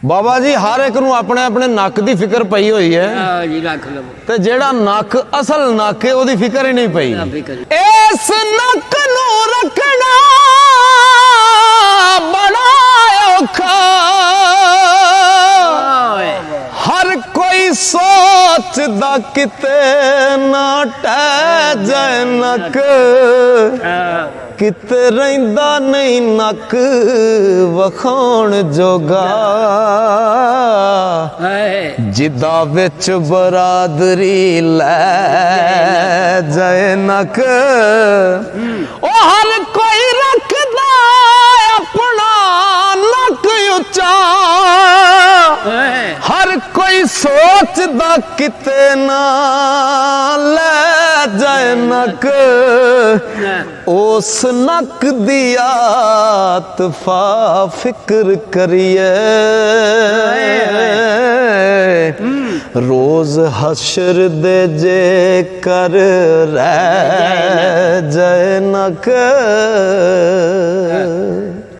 बाबा जी हर एक नूं अपने अपने नक की फिक्र पई हुई है जी रख लो ते जेड़ा नक असल नक है ओदी फिक्र ही नहीं पई इस नक नूं रखना बड़ा औखा हर कोई सोचदा किते ना टह जाए नक किते रहिंदा नहीं नक वखाण जोगा जिदा विच बरादरी लै जाए नक ओ हर कोई रखदा अपना नक उच्चा हर कोई सोचदा किते ना लै जाए नक उस नक दी आतफा फिक्र करिए रोज हशर दे जे कर रह जाए नक